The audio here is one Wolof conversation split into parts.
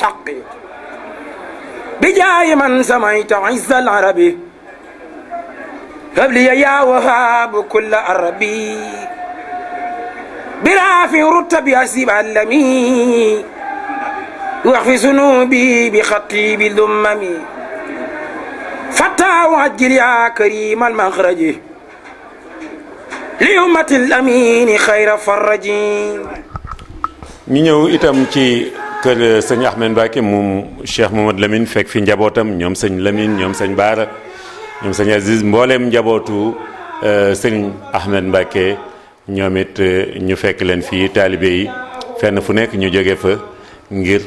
الحق بجاي من سميت عز العربي هب لي يا وهاب كل عربي برافع رتب أسيب علمي واغفر ذنوبي بخطي بالذمم فتى وعجل يا كريم المخرج لأمة الأمين خير فرج. ñu ñëw itam ci kër sëñ Ahmed Mbacké moom Cheikh Mamadou Lamine fekk fi njabootam ñoom sëñ Lamine ñoom sëñ Baara ñoom sëñ Aziz mbooleem njabootu sëñ Ahmed Mbacké ñoom it ñu fekk leen fii taalibe yi fenn fu nekk ñu jóge fa ngir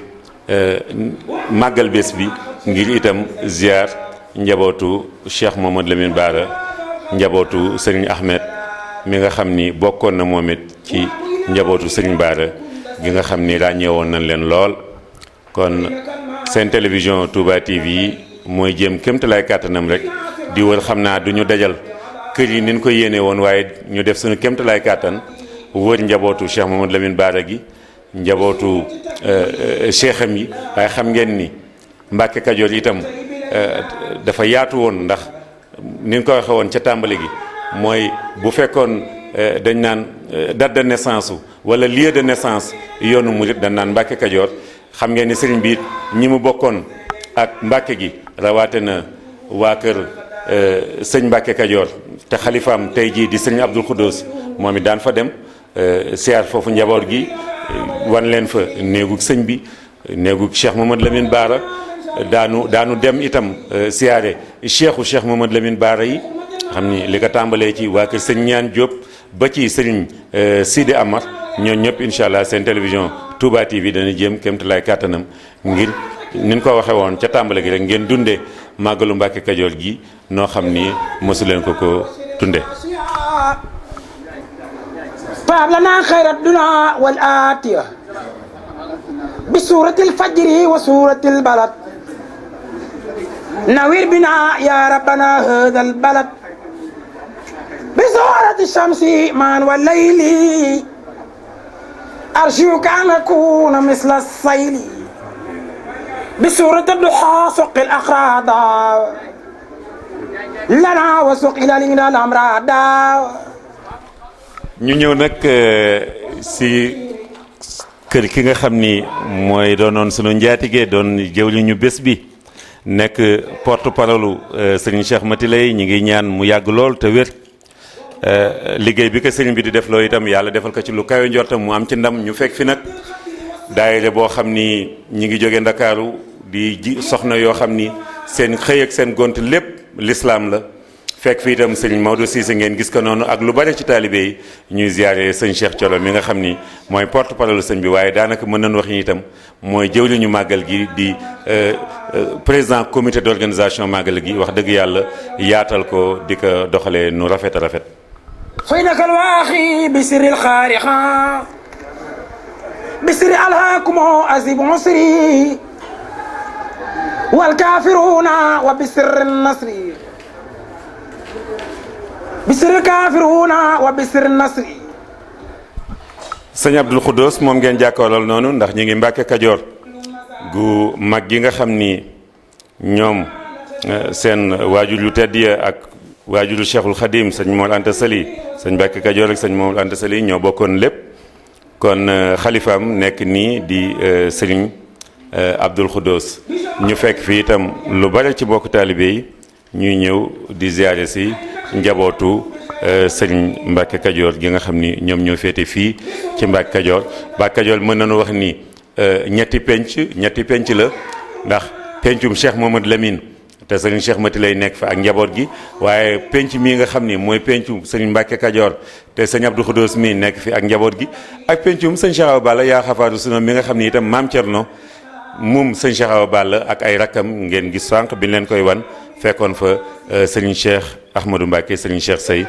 màggal bés bi ngir itam ziar njabootu Cheikh Mamadou Lamine Baara njabootu sëñ Ahmed mi nga xam ni bokkoon na moom it ci njabootu sëñ Baara gi nga xam ni ràññeewoon nañ leen lool. kon seen télévision Touba TV yi mooy jéem kéemtalaay kàttanam rek di wër xam naa du ñu dajal kër yi niñ ko yéene woon waaye ñu def suñu kéemtalaay kàttan wër njabootu Cheikh Mamadou Lamine Baara gi njabootu cheikham yi waaye xam ngeen ni Mbàkke Kajoor itam dafa yaatu woon ndax niñ ko waxee woon ca tàmbali gi mooy bu fekkoon dañ naan date de naissance wala lieu de naissance yoonu murit dañ naan Mbàkke Kajoor xam ngeen ni sëriñ bi ñi mu bokkoon ak Mbàkke gi rawaate na waa kër sëñ Mbàkke Kajoor te xalifaam tey jii di sëñ Abdul Xudoos moom it daan fa dem siyaar foofu njaboot gi wan leen fa néegug sëñ bi néegug Cheikh Mamadou Lamine Baara daanu dem itam siyaare Cheikh Mamadou Lamine Baara yi xam ni li ko tàmbalee ci waa kër sëñ Ñaan Diop ba ci sëriñ Sidi Amar ñooñu ñëpp incha allah seen télévision Touba TV dana jéem kéemtalaay kàttanam ngir niñ ko waxee woon ca tàmbale gi rek ngeen dundee màggalu Mbàkke Kajoor gi noo xam ni mosu leen ko tunde. طاب لنا خير الدنيا والآتية بسورة الفجر وسورة البلد نوير بنا يا ربنا هذا البلد بسورة الشمس مان والليل أرجوك أن أكون مثل السيل بسورة الضحى سق الأخراض لنا وسق إلى لنا الأمراض. ñu ñëw nag si kër ki nga xam ni mooy doonoon sunu njaatige doon jëwli ñu bés bi nekk porte parole sëriñ Cheikh Mati Lay ñi ngi ñaan mu yàgg lool te wér liggéey bi ko sëriñ bi di def loo itam yàlla defal ko ci lu kawe njortam mu am ci ndam. ñu fekk fi nag daayira boo xam ni ñi ngi jóge Ndakaaru di ji soxna yoo xam ni seen xëy ak seen gont lépp lislaam la. fekk fi itam sëñ Maodo Cissé ngeen gis ko noonu ak lu bari ci taalibe yi ñuy ziare sëñ Cheikh Thiolo mi nga xam ni mooy porte parole sëñ bi waaye daanaka mën nañu wax ni itam mooy jëwriñu màggal gi di président comité d'organisation màggal gi wax dëgg yàlla yaatal ko di ko doxalee nu rafet a rafet. فينك الواخي بسر الخارقة بسر ألهاكم أزيب مصري والكافرون وبسر النصر بسر الكافرون وبسر النصر. sëñ Abdul Xudoos moom ngeen jàkkaarlool noonu ndax ñu ngi Mbàkke Kajoor gu mag gi nga xam ni ñoom seen waajur yu tedd ya ak waajuru Cheikhul Khadim sëñ Mor Anta Sali sëñ Mbàkke Kajoor ak sëñ Mor Anta Sali ñoo bokkoon lépp kon xalifaam nekk nii di sëriñ Abdul Xudoos ñu fekk fi itam lu bari ci bokk taalibe yi ñuy ñëw di ziare si njabootu sëriñ Mbàkke Kajoor gi nga xam ni ñoom ñoo féete fii ci Mbàkke Kajoor. Mbàkke Kajoor mën nañu wax ni ñetti penc la ndax pencum Cheikh Mamadou Lamine te sëriñ Cheikh Mati Lay nekk fa ak njaboot gi waaye penc mii nga xam ni mooy pencum sëriñ Mbàkke Kajoor te sëñ Abdou Khoudous mii nekk fi ak njaboot gi ak pencum sëñ Cheikh Awa Balla yaa xafaatu suna mi nga xam ni itam maam Cerno moom sëñ Cheikh Awa Balla ak ay rakkam ngeen gis sànq bi leen koy wan fekkoon fa sëriñ Cheikh Ahmadou Mbacké sëriñ Cheikh Sey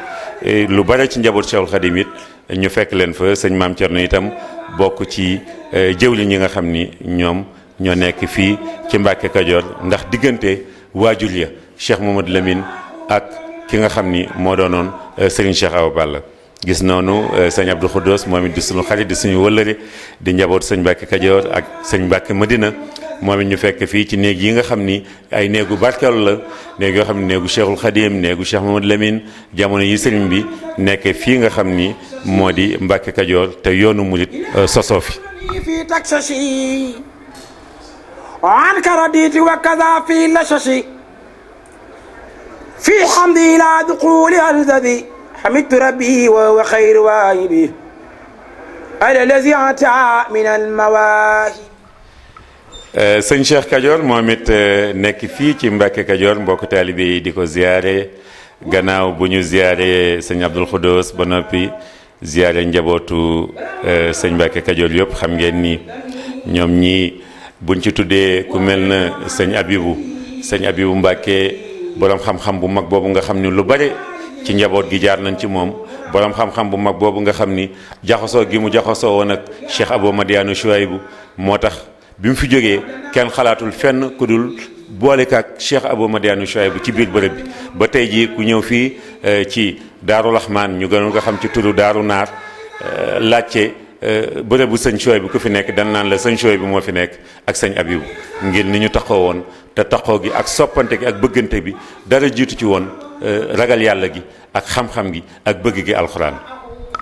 lu bare ci njaboot Cheikhul Khadim it ñu fekk leen fa sëñ maam Cerno itam bokk ci jëwli ñi nga xam ni ñoom ñoo nekk fii ci Mbàkke Kajoor ndax diggante waajur ya Cheikh Mamadou Lamine ak ki nga xam ni moo doonoon Serigne Cheikh Awa Balla gis noonu sëñ Abdou Khoudous moom it di suñu xarit di suñu wëllëre di njaboot sëñ Mbàkke Kajoor ak sëñ Mbàkke Madina moom it ñu fekk fii ci néeg yi nga xam ni ay néegu barkeelu la néeg yoo xam ne néegu Cheikhul Khadim néegu Cheikh Mamadou Lamine jamono yi sëriñ bi nekk fii nga xam ni moo di Mbàkke Kajoor te yoonu murit sosoo fi في تكسشي وعن كرديت وكذا في لششي في حمدي لا دخول الذي حمدت ربي وهو خير واهبي على الذي أتى من المواهب sëñ Cheikh Kajoor moom it nekk fii ci Mbàkke Kajoor mbokk taalibe yi di ko ziyaare gannaaw bu ñu ziyaare sëñ Abdul Xudoos ba noppi ziyaare njabootu sëñ Mbàkke Kajoor yëpp xam ngeen ni ñoom ñii buñ ci tuddee ku mel na sëñ Abibu Mbàkke borom xam-xam bu mag boobu nga xam ni lu bare ci njaboot gi jaar nañ ci moom borom xam-xam bu mag boobu nga xam ni jaxasoo gi mu jaxasoo woon ak Cheikh Abou Madiane Chouaïbou moo tax bi mu fi jógee kenn xalaatul fenn ku dul boolekaak Cheikh Abou Madiane Chouaïbou ci biir bërëb bi ba tey jii ku ñëw fii ci Daaru Rahman ñu gënoon nga xam ci turu Daaru Naar laajte bërëbu sëñ Chouaïbou ku fi nekk dan naan la sëñ Chouaïbou moo fi nekk ak sëñ Abibu ngir ni ñu taxoo woon te taxoo gi ak soppante gi ak bëggante bi dara jiitu ci woon ragal yàlla gi ak xam-xam gi ak bëgg gi alxuraan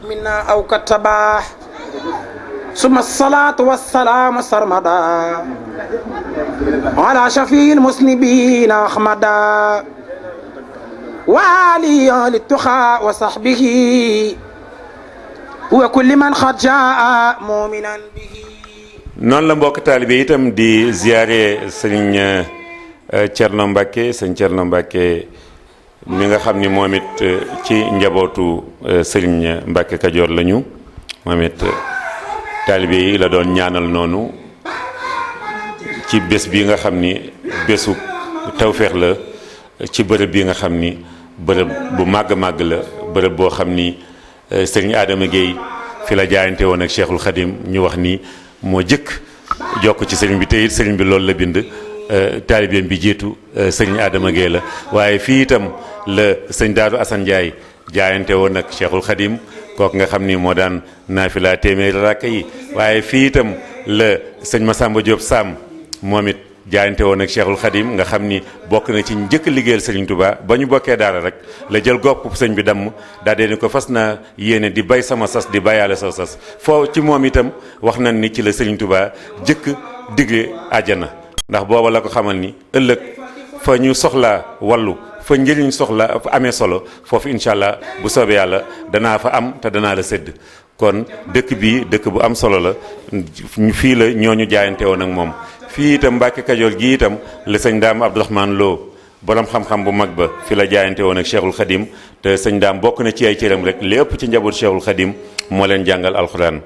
minna aw kataba summa salaatu wassalaam sarmada ala shafiil muslimina ahmada wa alihi littuqa wa sahbihi wa kulli man xad jaa muminan bihi noonu la mbokk taalibe itam di ziyaare sëñ Cerno Mbàkke sëñ Cerno Mbàkke mi nga xam ni moom it ci njabootu sëriñ Mbàkke Kajoor lañu moom it taalibe yi la doon ñaanal noonu ci bés bi nga xam ni bésu tawféex la ci bërëb bi nga xam ni bërëb bu màgg la bërëb boo xam ni sëriñ Adama Gueye fi la jaayante woon ak Cheikhul Khadim ñu wax ni moo jëkk jokk ci sëriñ bi te it sëriñ bi loolu la bind taalibeem bi jiitu sëriñ Adama Gueye la waaye fii itam la sëñ Daaru Assane Ndiaye jaayante woon ak Cheikhul Khadim kooku nga xam ni moo daan naafila téeméeri rakka yi waaye fii itam la sëñ Massamba Diop Sam moom it jaayante woon ak Cheikhul Khadim nga xam ni bokk na ci njëkk liggéeyal Serigne Touba ba ñu bokkee daara rek la jël gopp sëñ bi damm daa dee ni ko fas naa yéene di bay sama sas di bayaale sa sas foo ci moom itam wax nañ ni ci la Serigne Touba jëkk digle àjjana ndax booba la ko xamal ni ëllëg fa ñu soxlaa wallu fa njëriñ soxla fa amee solo foofu incha allah bu soobee yàlla danaa fa am te danaa la sédd kon dëkk bi dëkk bu am solo la fii la ñooñu jaayante woon ak moom fii itam Mbàkke Kajoor gi itam la sëñ Daam Abdourahmane Lo borom xam-xam bu mag ba fi la jaayante woon ak Cheikhul Khadim te sëñ Daam bokk na ci ay cëram rek lépp ci njaboot Cheikhul Khadim moo leen jàngal alxuraan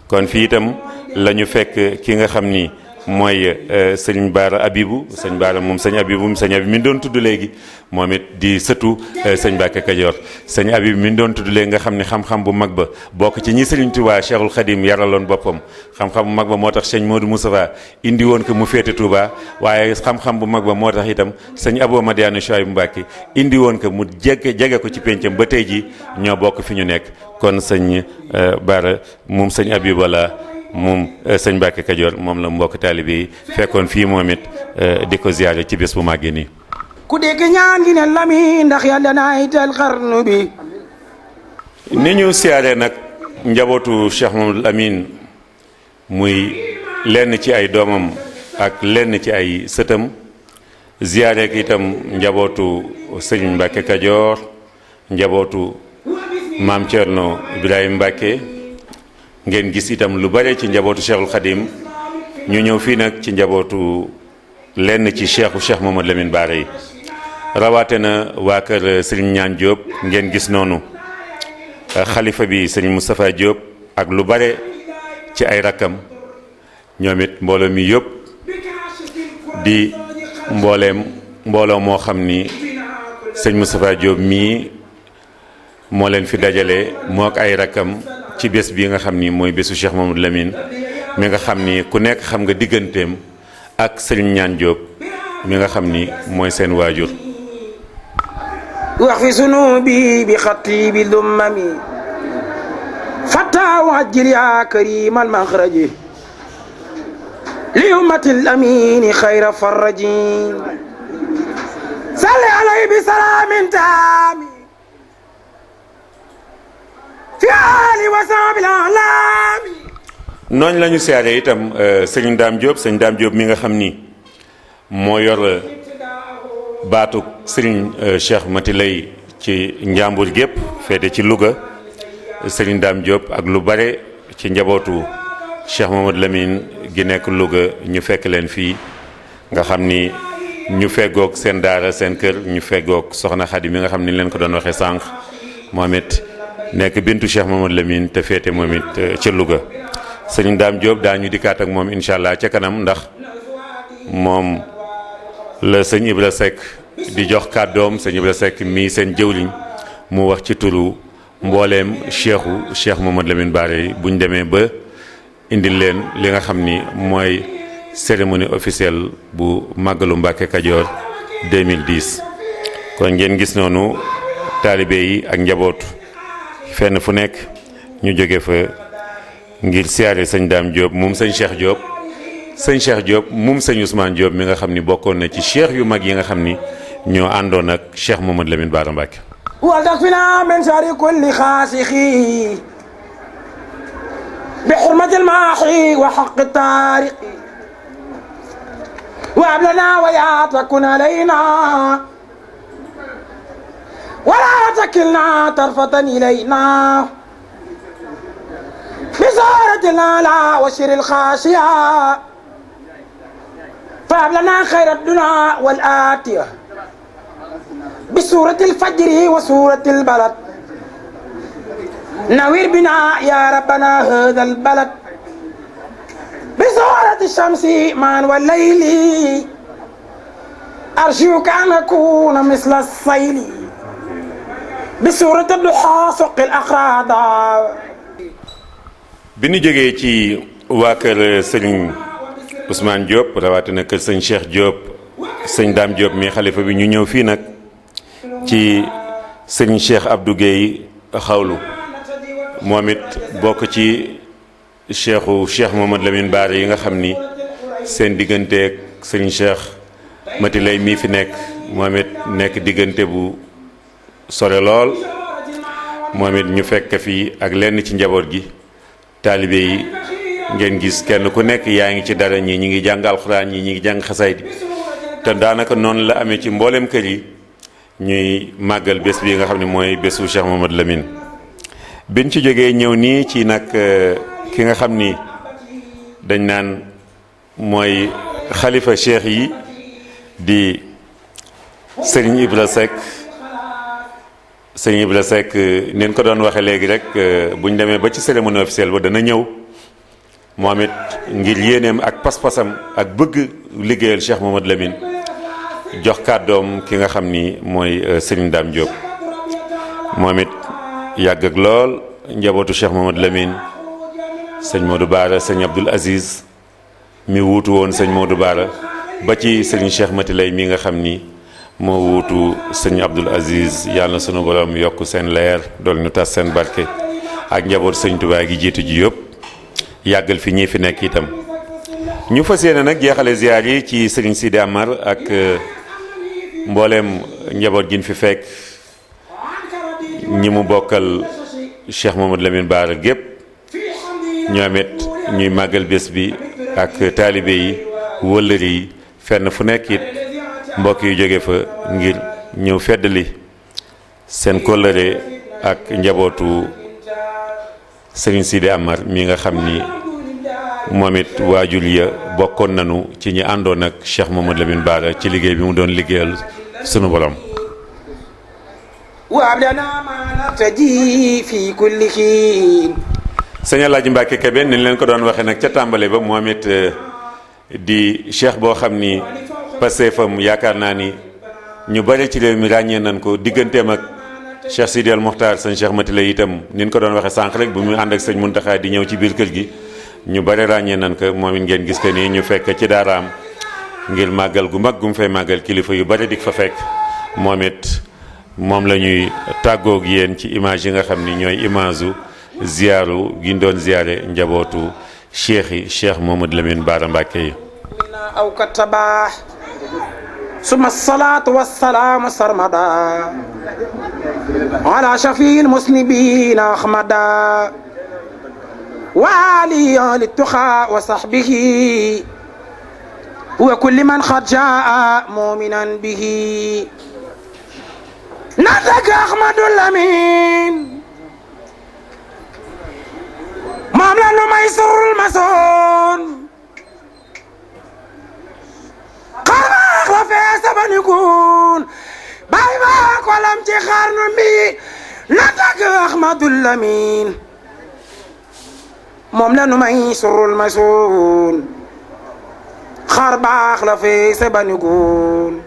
kon fii itam la ñu fekk ki nga xam ni mooy sëñ Baara Abibu sëñ Baara moom sëñ Abibu sëñ Abibu mi doon tudd léegi moom it di sëtu sëñ Mbàkke Kajoor sëñ Abibu mi doon tudd léegi nga xam ne xam-xam bu mag ba bokk ci ñi Sëriñ Tuubaa Cheikhul Khadim yaraloon boppam xam-xam bu mag ba moo tax sëñ Modou Moustapha indi woon ko mu féete Touba waaye xam-xam bu mag ba moo tax itam sëñ Abou Madiane Chouaïbou Mbàkke indi woon ko mu jege ko ci péncam ba tey ji ñoo bokk fi ñu nekk kon sëñ Baara moom sëñ Abibu la moom sëñ Mbàkke Kajoor moom la mbokk taalibe yi fekkoon fii moom it di ko ziyaare ci bés bu màggee nii ku dégg ñaan gi ne lami ndax yàlla naay tal xarnu bi ni ñu siyaare nag njabootu Cheikh Mamadou Amine muy lenn ci ay doomam ak lenn ci ay sëtam ziyaare ak itam njabootu sëñ Mbàkke Kajoor njabootu maam Thierno Ibrahima Mbàkke ngeen gis itam lu bare ci njabootu Cheikhul Khadim ñu ñëw fii nag ci njabootu lenn ci Cheikh Mamadou Lamine Bara yi rawaate na waa kër Serigne Ñaan Diop ngeen gis noonu xalifa bi Serigne Moustapha Diop ak lu bare ci ay rakkam ñoom it mbooloo mi yëpp di mbooloo moo xam ni Serigne Moustapha Diop mii moo leen fi dajale moo ak ay rakkam ci bés bi nga xam ni mooy bésu Cheikh Mamadou Lamine mi nga xam ni ku nekk xam nga digganteem ak Serigne Ñaan Diop mi nga xam ni mooy seen waajur wax fi sunu bi xatti bi dummami fata wajjil ya karim al makhraji لأمة الأمين خير فرجين صل عليه بسلام تام في آل وصحب الأعلام. noonu la ñu siyaare itam sëñ Dame Diop sëñ Dame Diop mi nga xam ni moo yor baatu sëriñ Cheikh Mati Lay ci njàmbur gépp féete ci Louga sëriñ Dame Diop ak lu bare ci njabootu Cheikh Mamadou Lamine gi nekk Louga ñu fekk leen fii nga xam ni ñu feggoog seen daara seen kër ñu feggoog soxna Xadi mi nga xam ni leen ko doon waxee sànq moom it nekk bintu Cheikh Mamadou Lamine te féete moom it ca Louga sëriñ Dame Diop daañu dikkaat ak moom incha allah ca kanam ndax moom la sëñ Ibra Seck di jox kàddoom sëñ Ibra Seck mii seen jëwriñ mu wax ci turu mbooleem Cheikh Mamadou Lamine Bara yi bu ñu demee ba indil leen li nga xam ni mooy cérémonie officielle bu màggalu Mbàkke Kajoor 2010 kon ngeen gis noonu taalibe yi ak njaboot fenn fu nekk ñu jóge fa ngir siyaare sëñ Dame Diop moom sëñ Cheikh Diop moom sëñ Ousmane Diop mi nga xam ni bokkoon na ci cheikh yu mag yi nga xam ni ñoo àndoon ak Cheikh Mamadou Lamine Bara Mbacké. waltakfina min sharri kulli xaasixi bi xurmati lmaaxi wa xaqi taariqi wa hab lana wa yaa takun alayna wala takilna tarfatan ilayna بصورة الآلاء وشر الخاشية فهب لنا خير الدنيا والآتية بسورة الفجر وسورة البلد نوير بنا يا ربنا هذا البلد بسورة الشمس معا والليل أرجوك أن أكون مثل السيل بسورة الضحى سق الأقراض. bi ñu jógee ci waa kër sëñ Ousmane Diop rawatina kër sëñ Cheikh Diop sëñ Dame Diop mi xalifa bi ñu ñëw fii nag ci sëñ Cheikh Abdou Guèye xawlu moom it bokk ci Cheikh Mamadou Lamine Bara yi nga xam ni seen digganteeg sëñ Cheikh Mati Lay mii fi nekk moom it nekk diggante bu sore lool moom it ñu fekk fii ak lenn ci njaboot gi. taalibe yi ngeen gis kenn ku nekk yaa ngi ci dara ñi ngi jàng alxuraan ñi ngi jàng xasaydi te daanaka noonu la amee ci mboolem kër yi ñuy màggal bés bi nga xam ne mooy bésu Cheikh Mamadou Lamine biñ ci jógee ñëw nii ci nag ki nga xam ni dañ naan mooy xalifa cheikh yi di Serigne Ibra Seck sëñ Ibra Seck neen ko doon waxee léegi rek bu ñu demee ba ci cérémonie officielle ba dana ñëw moom it ngir yéeneem ak pas-pasam ak bëgg liggéeyal Cheikh Mamadou Lamine jox kàddoom ki nga xam ni mooy sëñ Dame Diop moom it yàgg ak lool njabootu Cheikh Mamadou Lamine sëñ Modou Bara sëñ Abdoul Aziz mi wuutu woon sëñ Modou Bara ba ci sëñ Cheikh Mati Lay mi nga xam ni moo wuutu sëñ Abdoul Aziz yàlla na sunu borom yokk seen leer dool ñu tas seen barke ak njaboot sëñ Tuubaa gi jiitu ji yëpp yàggal fi ñii fi nekk itam ñu fas yéene nag jeexale ziar yi ci sëriñ Sidi Amar ak mbooleem njaboot gi ñu fi fekk ñi mu bokkal Cheikh Mamadou Lamine Bara gépp ñoom it ñuy màggal bés bi ak taalibe yi wëllëri yi fenn fu nekk it mbokk yu jóge fa ngir ñëw feddali seen kóllëre ak njabootu sëriñ Sidi Amar mi nga xam ni moom it waajur ya bokkoon nañu ci ñi àndoon ak Cheikh Mamadou Lamine Bara ci liggéey bi mu doon liggéeyal sunu borom. sëñ Alaaji Mbàkke Kebe ni leen ko doon waxee nag ca tàmbale ba moom it di cheikh boo xam ni pasteefam yaakaar naa ni ñu bari ci réew mi ràññee nañ ko digganteem ak Cheikh Sidi El Mokhtar sëñ Cheikh Mati Lay itam ni ñu ko doon waxee sànq rek bu muy ànd ak sëñ Muntaxa di ñëw ci biir kër gi ñu bari ràññee nañ ko moom it ngeen gis que ni ñu fekk ci daaraam ngir màggal gu mag gu mu fay màggal kilifa yu bari dik fa fekk moom it moom la ñuy tàggoog yéen ci image yi nga xam ni ñooy image u ziyaaru gi ñu doon ziyaare njabootu cheikh yi Cheikh Mamadou Lamine Bara Mbacké yi أو كالتباح ثم الصلاة والسلام سرمدا على شفيع المسلمين أحمدا وعلي للتقى وصحبه وكل من قد جاء مؤمنا به نتك أحمد الأمين مملن ميسور المسون قرباك رفع سبن يكون بايباك ولم تخارن بي نتك أحمد الأمين مملن ميسور المسون قرباك رفع سبن يكون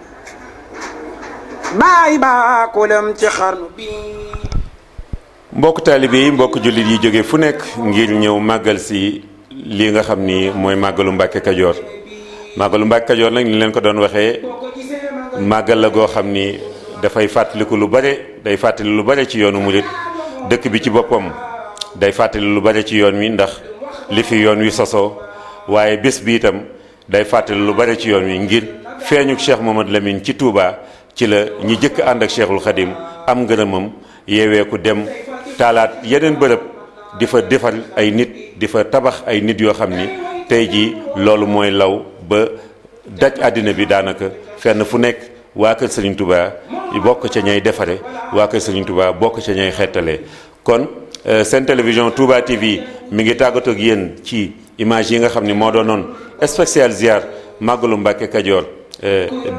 بايباك ولم تخارن بي mbokk taalibe yi mbokk jullit yi jóge fu nekk ngir ñëw màggal si lii nga xam ni mooy màggalu Mbàkke Kajoor màggalu Mbàkke Kajoor nag ni leen ko doon waxee màggal la goo xam ni dafay fàttaliku lu bare day fàttali lu bare ci yoonu murit dëkk bi ci boppam day fàttali lu bare ci yoon wi ndax li fi yoon wi sosoo waaye bés bi itam day fàttali lu bare ci yoon wi ngir feeñu Cheikh Mouhamadou Lamine ci Touba ci la ñi jëkk ànd ak Cheikhul Khadim am ngërëmam yeeweeku dem taalaat yeneen bërëb di fa defar ay nit di fa tabax ay nit yoo xam ni tey jii loolu mooy law ba daj àddina bi daanaka fenn fu nekk waa kër Serigne Touba bokk ca ñay defare waa kër Serigne Touba bokk ca ñay xettale kon seen télévision Touba TV mi ngi tàggatoo ak yéen ci image yi nga xam ni moo doonoon spécial ziar màggalu Mbàkke Kajoor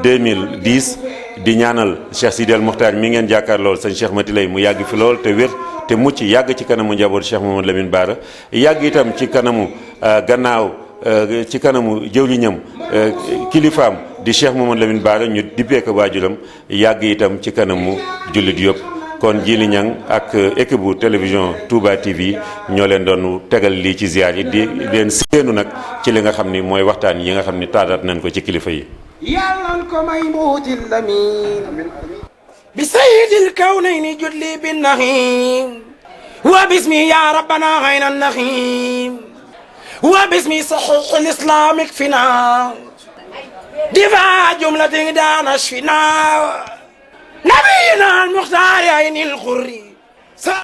2010 di ñaanal Cheikh Sidi El Mokhtar mi ngeen jàkkaar lool sëñ Cheikh Mati Lay mu yàgg fi lool te wér te mucc yàgg ci kanamu njaboot Cheikh Mouhamadou Lamine Bara yàgg itam ci kanamu gannaaw ci kanamu jëwliñam kilifaam di Cheikh Mouhamadou Lamine Bara ñu dippee ko waajuram yàgg itam ci kanamu jullit yëpp kon Jili Ñang ak équipe bu télévision Touba TV ñoo leen doon tegal lii ci ziar yi di leen séenu nag ci li nga xam ni mooy waxtaan yi nga xam ni taadaat nañ ko ci kilifa yi يلا ميموت اللمين بسيد الكونين جدلي بالنخيم وباسمي يا ربنا غين النخيم وباسمي صحيح الإسلام اكفنا دفاع جملة دانش فينا نبينا المختار عين الخري